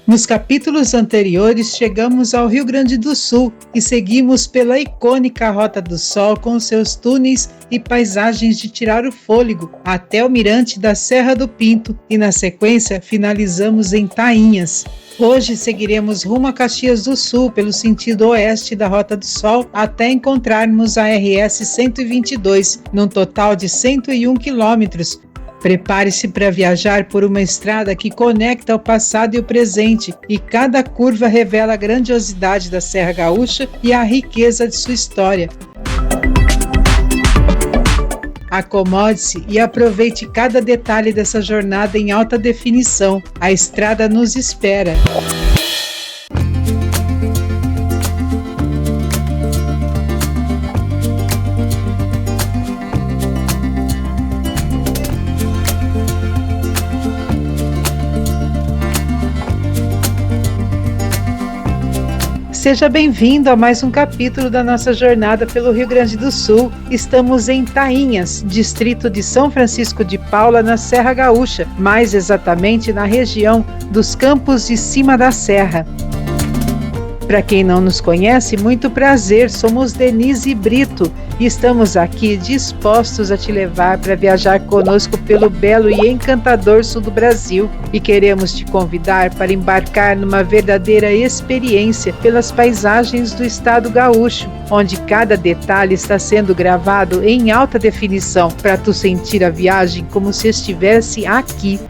Nos capítulos anteriores, chegamos ao Rio Grande do Sul e seguimos pela icônica Rota do Sol com seus túneis e paisagens de tirar o fôlego até o mirante da Serra do Pinto e, na sequência, finalizamos em Tainhas. Hoje seguiremos rumo a Caxias do Sul pelo sentido oeste da Rota do Sol até encontrarmos a RS 122, num total de 101 quilômetros. Prepare-se para viajar por uma estrada que conecta o passado e o presente, e cada curva revela a grandiosidade da Serra Gaúcha e a riqueza de sua história. Acomode-se e aproveite cada detalhe dessa jornada em alta definição. A estrada nos espera. Seja bem-vindo a mais um capítulo da nossa jornada pelo Rio Grande do Sul. Estamos em Tainhas, distrito de São Francisco de Paula, na Serra Gaúcha, mais exatamente na região dos Campos de Cima da Serra. Para quem não nos conhece, muito prazer, somos Denise e Brito e estamos aqui dispostos a te levar para viajar conosco pelo belo e encantador sul do Brasil, e queremos te convidar para embarcar numa verdadeira experiência pelas paisagens do estado gaúcho, onde cada detalhe está sendo gravado em alta definição para tu sentir a viagem como se estivesse aqui.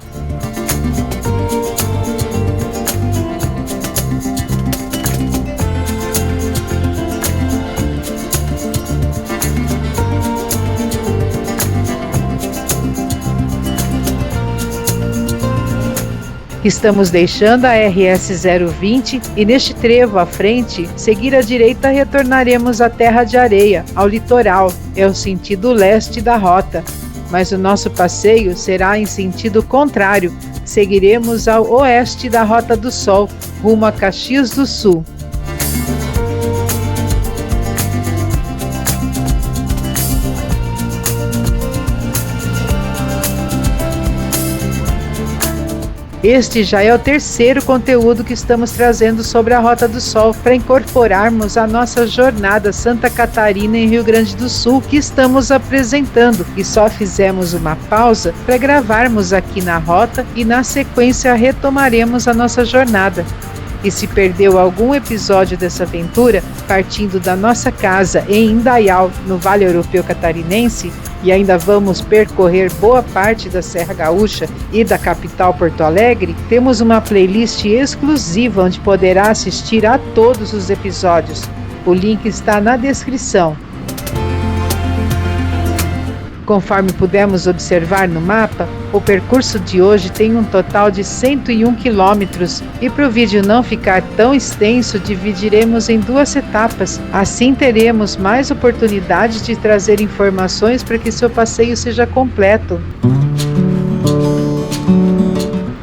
Estamos deixando a RS 020 e neste trevo à frente, seguir à direita retornaremos à Terra de Areia, ao litoral, é o sentido leste da rota. Mas o nosso passeio será em sentido contrário, seguiremos ao oeste da Rota do Sol, rumo a Caxias do Sul. Este já é o terceiro conteúdo que estamos trazendo sobre a Rota do Sol para incorporarmos a nossa jornada Santa Catarina em Rio Grande do Sul que estamos apresentando, e só fizemos uma pausa para gravarmos aqui na rota e na sequência retomaremos a nossa jornada. E se perdeu algum episódio dessa aventura, partindo da nossa casa em Indaial, no Vale Europeu Catarinense, e ainda vamos percorrer boa parte da Serra Gaúcha e da capital Porto Alegre, temos uma playlist exclusiva onde poderá assistir a todos os episódios. O link está na descrição. Conforme pudemos observar no mapa, o percurso de hoje tem um total de 101 quilômetros e para o vídeo não ficar tão extenso, dividiremos em duas etapas. Assim teremos mais oportunidade de trazer informações para que seu passeio seja completo.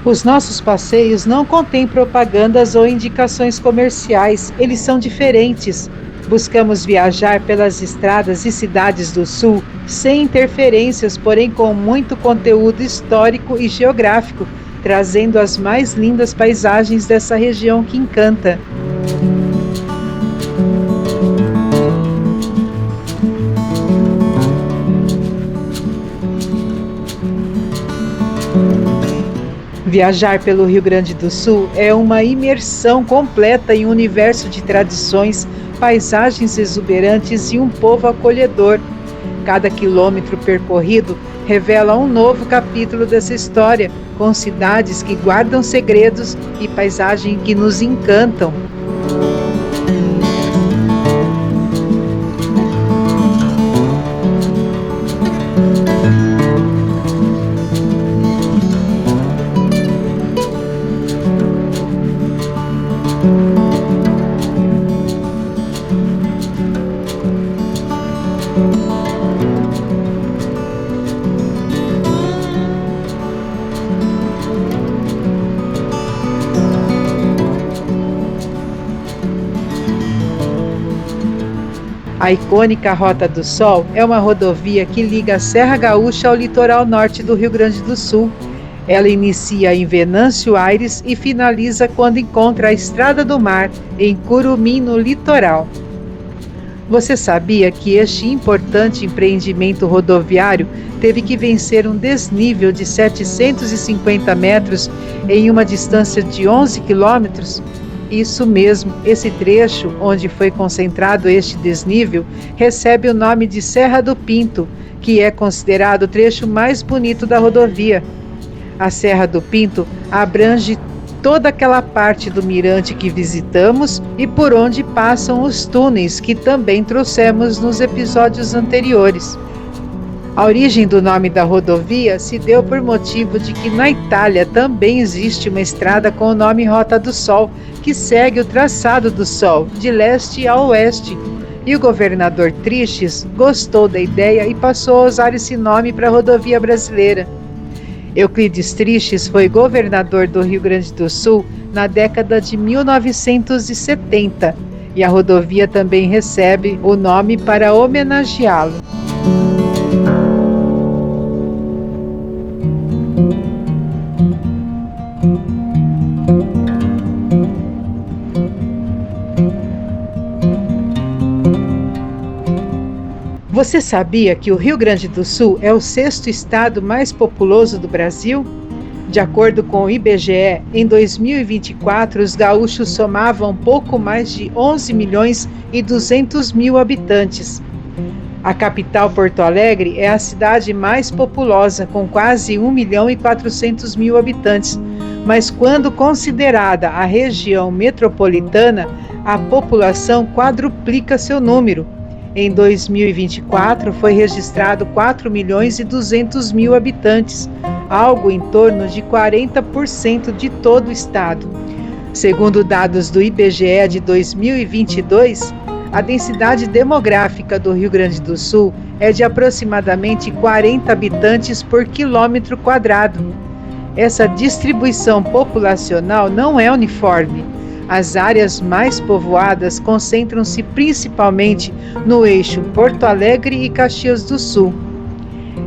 Os nossos passeios não contêm propagandas ou indicações comerciais, eles são diferentes. Buscamos viajar pelas estradas e cidades do Sul sem interferências, porém com muito conteúdo histórico e geográfico, trazendo as mais lindas paisagens dessa região que encanta. Viajar pelo Rio Grande do Sul é uma imersão completa em um universo de tradições, paisagens exuberantes e um povo acolhedor. Cada quilômetro percorrido revela um novo capítulo dessa história, com cidades que guardam segredos e paisagens que nos encantam. A icônica Rota do Sol é uma rodovia que liga a Serra Gaúcha ao litoral norte do Rio Grande do Sul. Ela inicia em Venâncio Aires e finaliza quando encontra a Estrada do Mar, em Curumim, no litoral. Você sabia que este importante empreendimento rodoviário teve que vencer um desnível de 750 metros em uma distância de 11 quilômetros? Isso mesmo, esse trecho onde foi concentrado este desnível recebe o nome de Serra do Pinto, que é considerado o trecho mais bonito da rodovia. A Serra do Pinto abrange toda aquela parte do mirante que visitamos e por onde passam os túneis que também trouxemos nos episódios anteriores. A origem do nome da rodovia se deu por motivo de que na Itália também existe uma estrada com o nome Rota do Sol, que segue o traçado do Sol, de leste a oeste. E o governador Tristes gostou da ideia e passou a usar esse nome para a rodovia brasileira. Euclides Tristes foi governador do Rio Grande do Sul na década de 1970 e a rodovia também recebe o nome para homenageá-lo. Você sabia que o Rio Grande do Sul é o 6º estado mais populoso do Brasil? De acordo com o IBGE, em 2024 os gaúchos somavam pouco mais de 11 milhões e 200 mil habitantes. A capital Porto Alegre é a cidade mais populosa, com quase 1 milhão e 400 mil habitantes, mas quando considerada a região metropolitana, a população quadruplica seu número. Em 2024, foi registrado 4 milhões e 200 mil habitantes, algo em torno de 40% de todo o estado. Segundo dados do IBGE de 2022, a densidade demográfica do Rio Grande do Sul é de aproximadamente 40 habitantes por quilômetro quadrado. Essa distribuição populacional não é uniforme. As áreas mais povoadas concentram-se principalmente no eixo Porto Alegre e Caxias do Sul.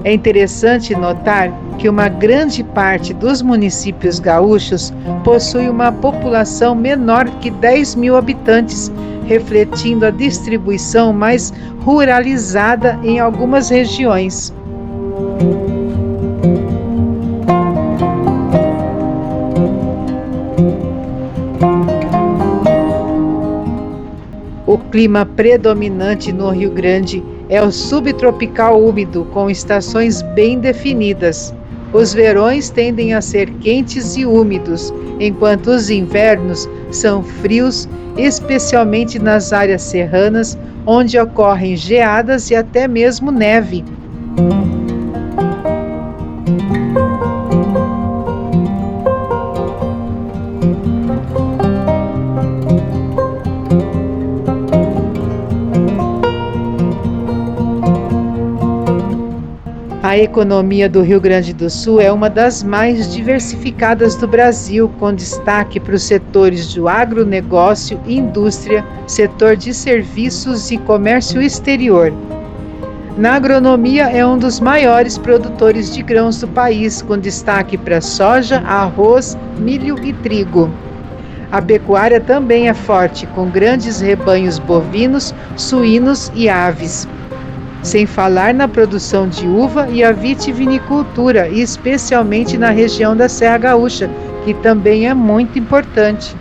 É interessante notar que uma grande parte dos municípios gaúchos possui uma população menor que 10 mil habitantes, refletindo a distribuição mais ruralizada em algumas regiões. O clima predominante no Rio Grande é o subtropical úmido, com estações bem definidas. Os verões tendem a ser quentes e úmidos, enquanto os invernos são frios, especialmente nas áreas serranas, onde ocorrem geadas e até mesmo neve. A economia do Rio Grande do Sul é uma das mais diversificadas do Brasil, com destaque para os setores do agronegócio, indústria, setor de serviços e comércio exterior. Na agronomia, é um dos maiores produtores de grãos do país, com destaque para soja, arroz, milho e trigo. A pecuária também é forte, com grandes rebanhos bovinos, suínos e aves. Sem falar na produção de uva e a vitivinicultura, e especialmente na região da Serra Gaúcha, que também é muito importante.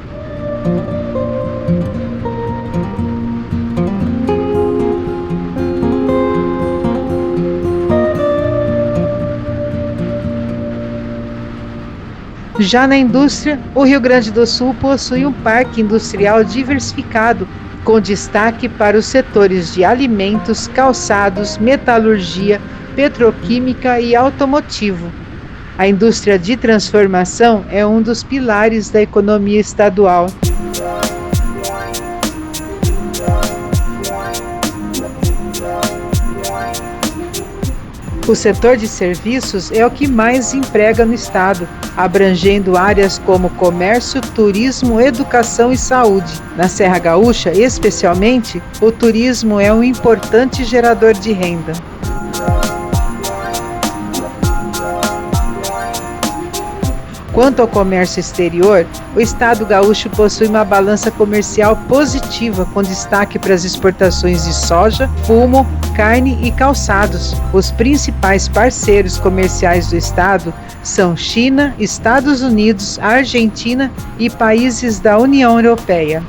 Já na indústria, o Rio Grande do Sul possui um parque industrial diversificado, com destaque para os setores de alimentos, calçados, metalurgia, petroquímica e automotivo. A indústria de transformação é um dos pilares da economia estadual. O setor de serviços é o que mais emprega no estado, abrangendo áreas como comércio, turismo, educação e saúde. Na Serra Gaúcha, especialmente, o turismo é um importante gerador de renda. Quanto ao comércio exterior, o estado gaúcho possui uma balança comercial positiva, com destaque para as exportações de soja, fumo, carne e calçados. Os principais parceiros comerciais do estado são China, Estados Unidos, Argentina e países da União Europeia.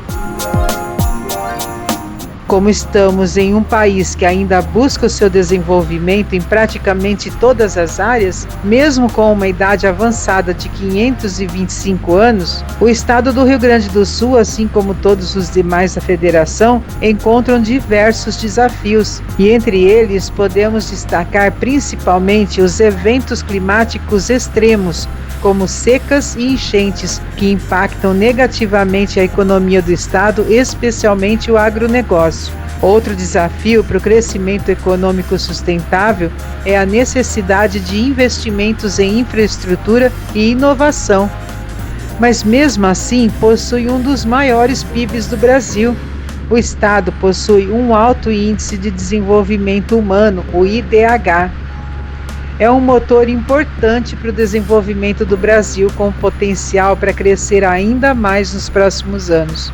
Como estamos em um país que ainda busca o seu desenvolvimento em praticamente todas as áreas, mesmo com uma idade avançada de 525 anos, o estado do Rio Grande do Sul, assim como todos os demais da federação, encontram diversos desafios, e entre eles podemos destacar principalmente os eventos climáticos extremos, como secas e enchentes, que impactam negativamente a economia do estado, especialmente o agronegócio. Outro desafio para o crescimento econômico sustentável é a necessidade de investimentos em infraestrutura e inovação. Mas mesmo assim, possui um dos maiores PIBs do Brasil. O estado possui um alto índice de desenvolvimento humano, o IDH. É um motor importante para o desenvolvimento do Brasil, com potencial para crescer ainda mais nos próximos anos.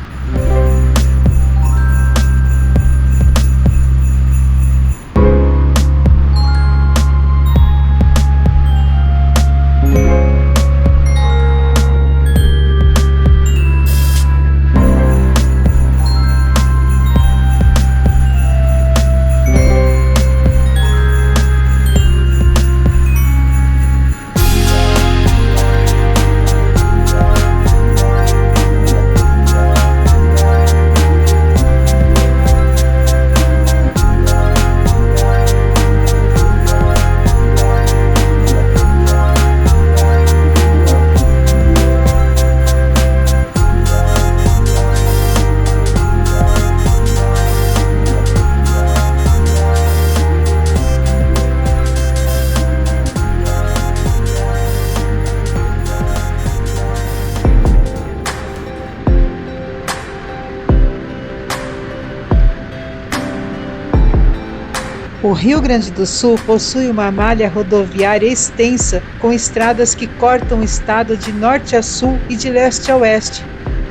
O Rio Grande do Sul possui uma malha rodoviária extensa, com estradas que cortam o estado de norte a sul e de leste a oeste.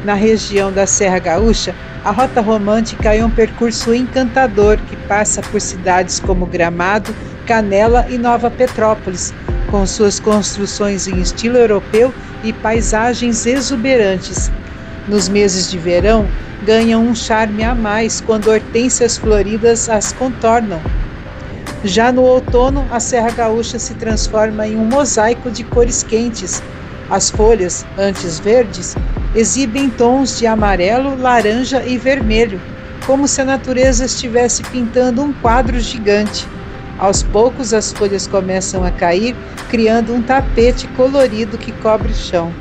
Na região da Serra Gaúcha, a Rota Romântica é um percurso encantador que passa por cidades como Gramado, Canela e Nova Petrópolis, com suas construções em estilo europeu e paisagens exuberantes. Nos meses de verão, ganham um charme a mais quando hortênsias floridas as contornam. Já no outono, a Serra Gaúcha se transforma em um mosaico de cores quentes. As folhas, antes verdes, exibem tons de amarelo, laranja e vermelho, como se a natureza estivesse pintando um quadro gigante. Aos poucos, as folhas começam a cair, criando um tapete colorido que cobre o chão.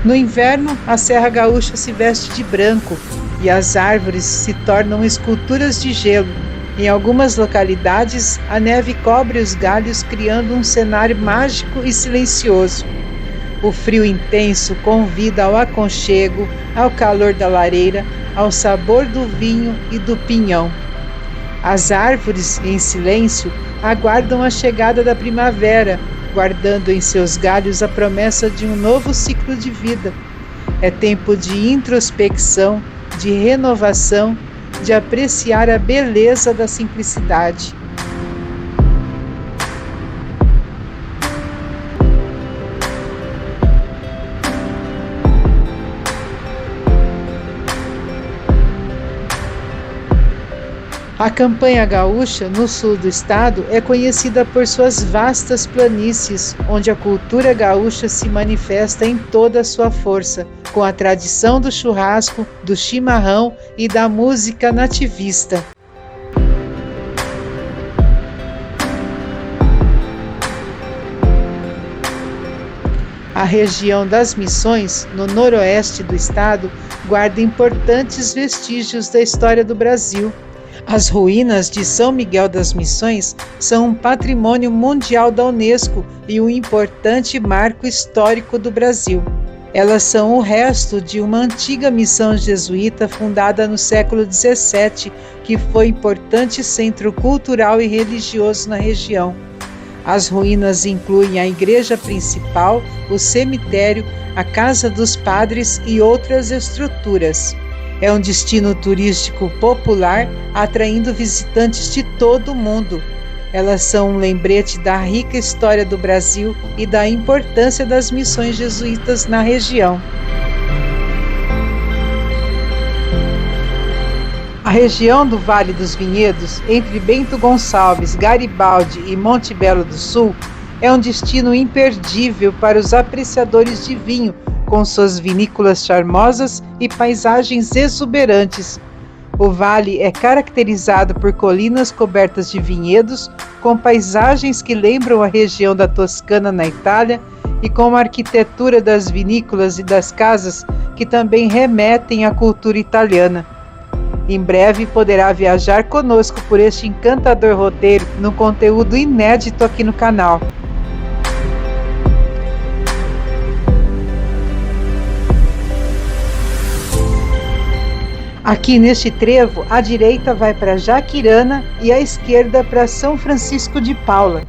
No inverno, a Serra Gaúcha se veste de branco e as árvores se tornam esculturas de gelo. Em algumas localidades, a neve cobre os galhos, criando um cenário mágico e silencioso. O frio intenso convida ao aconchego, ao calor da lareira, ao sabor do vinho e do pinhão. As árvores, em silêncio, aguardam a chegada da primavera, guardando em seus galhos a promessa de um novo ciclo de vida. É tempo de introspecção, de renovação, de apreciar a beleza da simplicidade. A Campanha Gaúcha, no sul do estado, é conhecida por suas vastas planícies, onde a cultura gaúcha se manifesta em toda a sua força, com a tradição do churrasco, do chimarrão e da música nativista. A região das Missões, no noroeste do estado, guarda importantes vestígios da história do Brasil. As ruínas de São Miguel das Missões são um patrimônio mundial da Unesco e um importante marco histórico do Brasil. Elas são o resto de uma antiga missão jesuíta fundada no século XVII, que foi importante centro cultural e religioso na região. As ruínas incluem a igreja principal, o cemitério, a casa dos padres e outras estruturas. É um destino turístico popular, atraindo visitantes de todo o mundo. Elas são um lembrete da rica história do Brasil e da importância das missões jesuítas na região. A região do Vale dos Vinhedos, entre Bento Gonçalves, Garibaldi e Monte Belo do Sul, é um destino imperdível para os apreciadores de vinho, com suas vinícolas charmosas e paisagens exuberantes. O vale é caracterizado por colinas cobertas de vinhedos, com paisagens que lembram a região da Toscana na Itália e com a arquitetura das vinícolas e das casas que também remetem à cultura italiana. Em breve poderá viajar conosco por este encantador roteiro num conteúdo inédito aqui no canal. Aqui neste trevo, a direita vai para Jaquirana e a esquerda para São Francisco de Paula.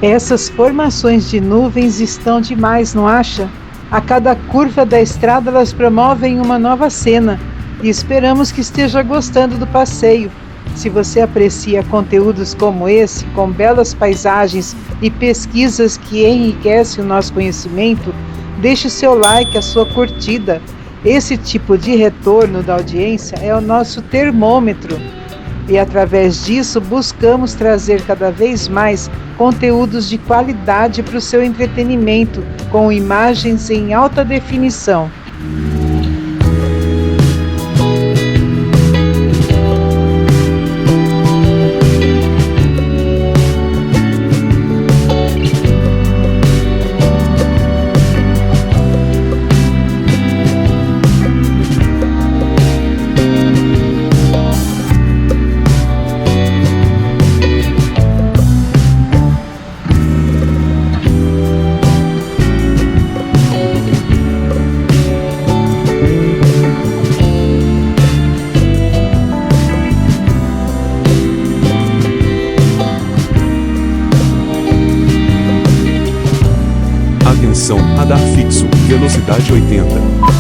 Essas formações de nuvens estão demais, não acha? A cada curva da estrada elas promovem uma nova cena e esperamos que esteja gostando do passeio. Se você aprecia conteúdos como esse, com belas paisagens e pesquisas que enriquecem o nosso conhecimento, deixe o seu like, a sua curtida. Esse tipo de retorno da audiência é o nosso termômetro. E através disso buscamos trazer cada vez mais conteúdos de qualidade para o seu entretenimento, com imagens em alta definição. Atenção, radar fixo, velocidade 80.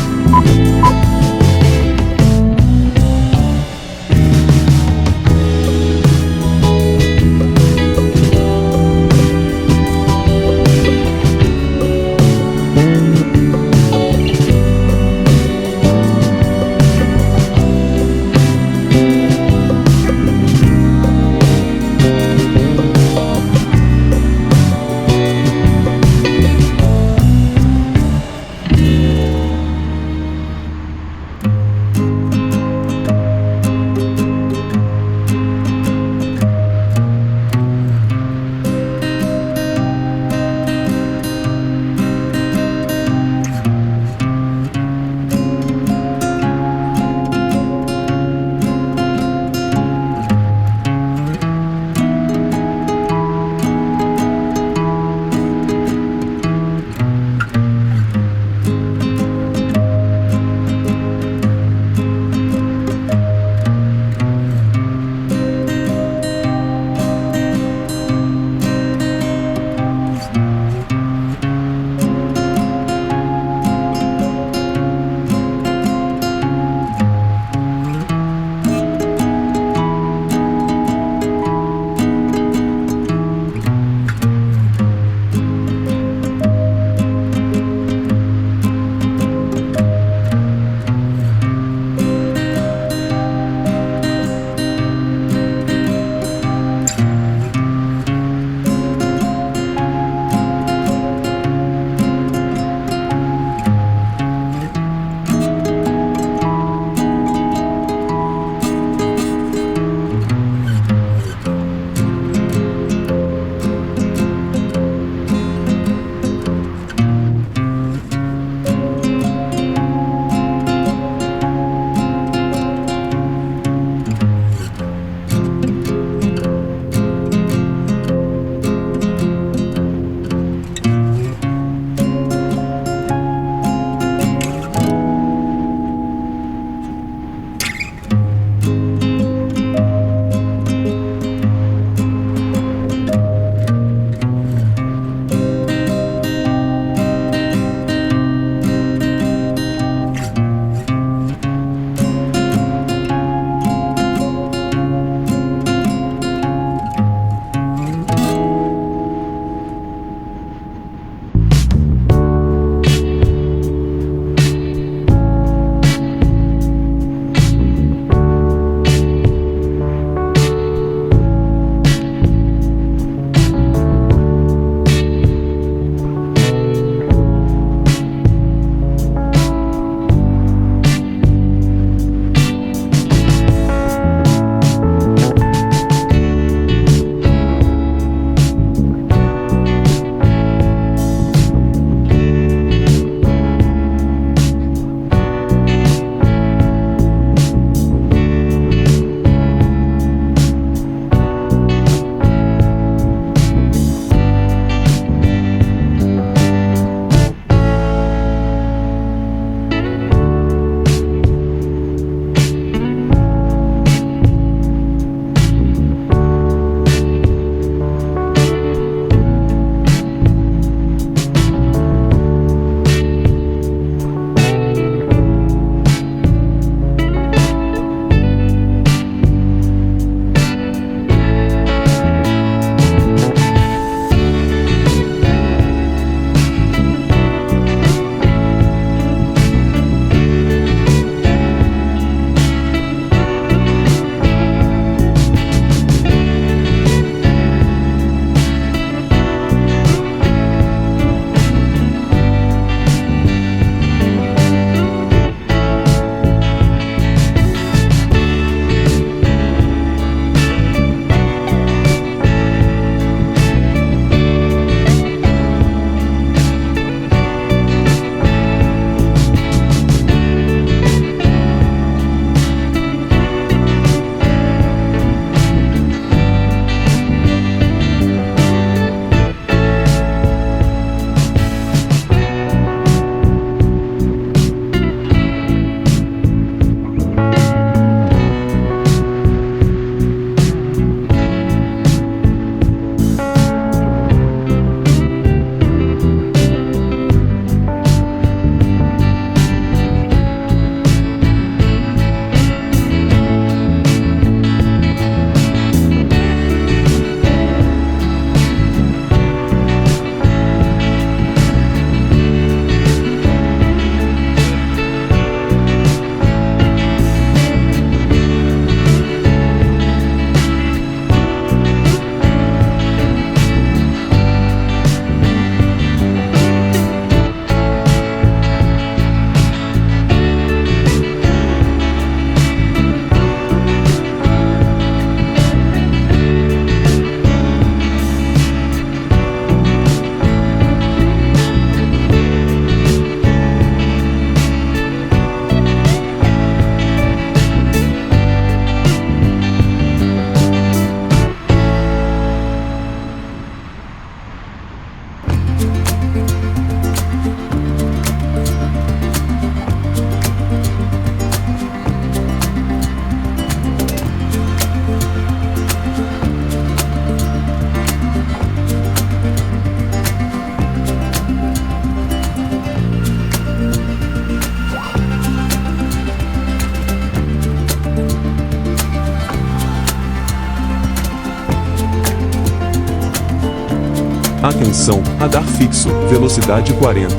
Atenção, radar fixo, velocidade 40.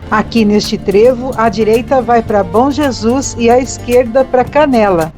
Aqui neste trevo, a direita vai para Bom Jesus e a esquerda para Canela.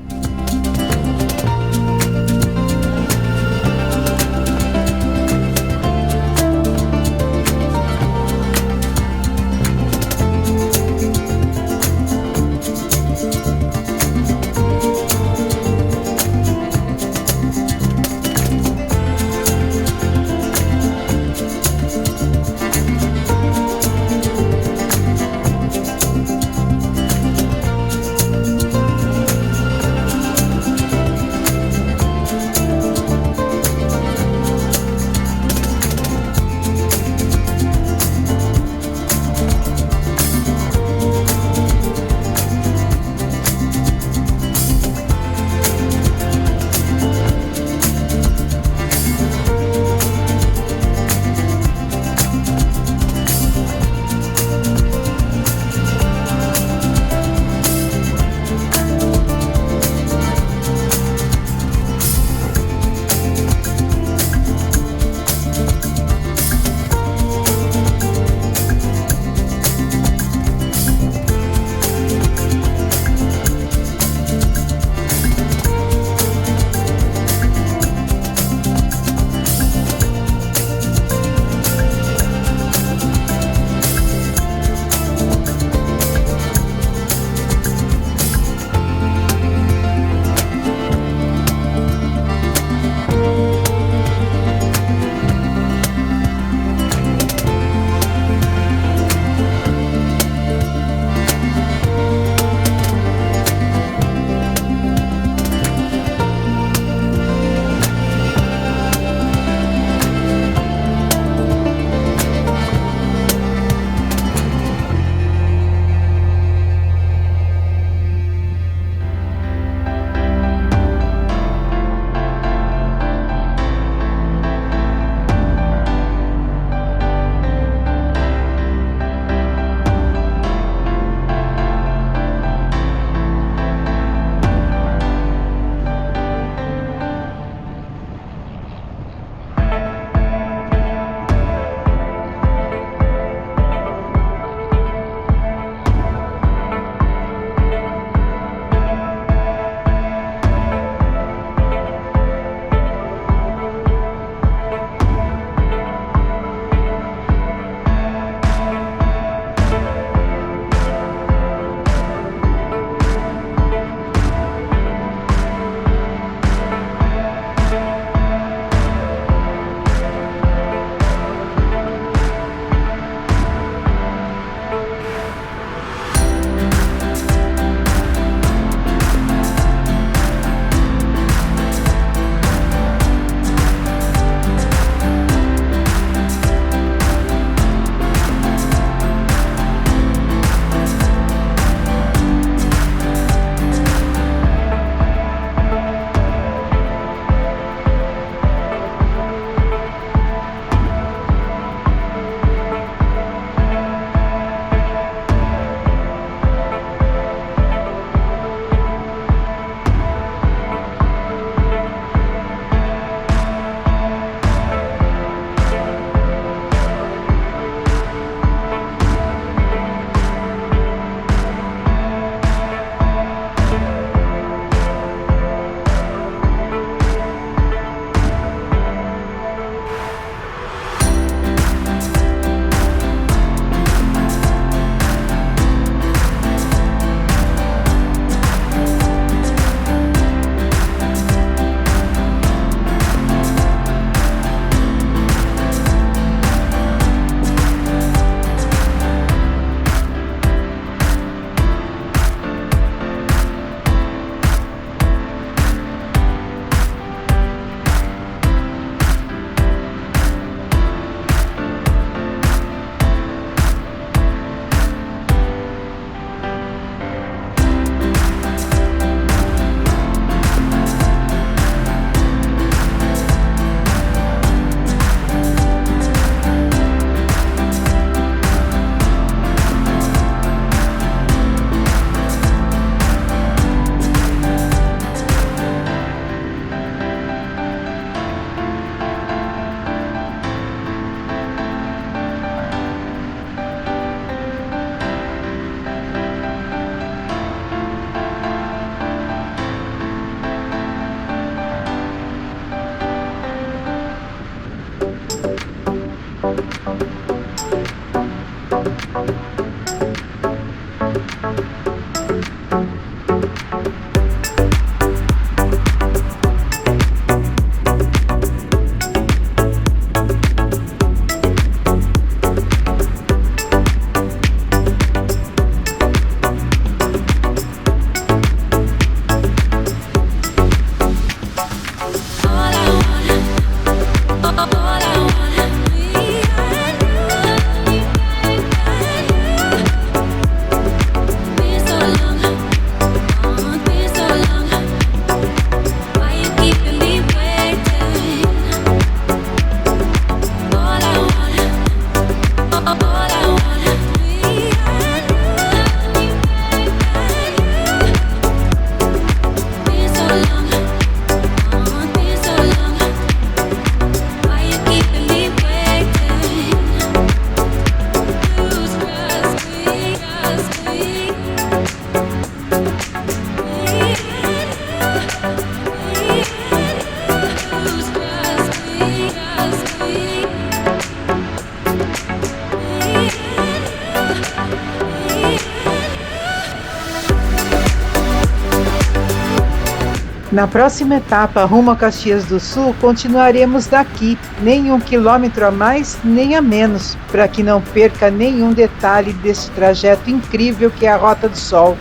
Na próxima etapa, rumo a Caxias do Sul, continuaremos daqui, nem 1 quilômetro a mais, nem a menos, para que não perca nenhum detalhe deste trajeto incrível que é a Rota do Sol.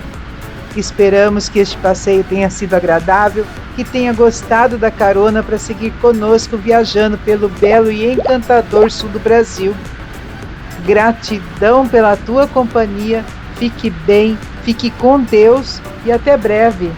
Esperamos que este passeio tenha sido agradável, que tenha gostado da carona para seguir conosco viajando pelo belo e encantador sul do Brasil. Gratidão pela tua companhia, fique bem, fique com Deus e até breve.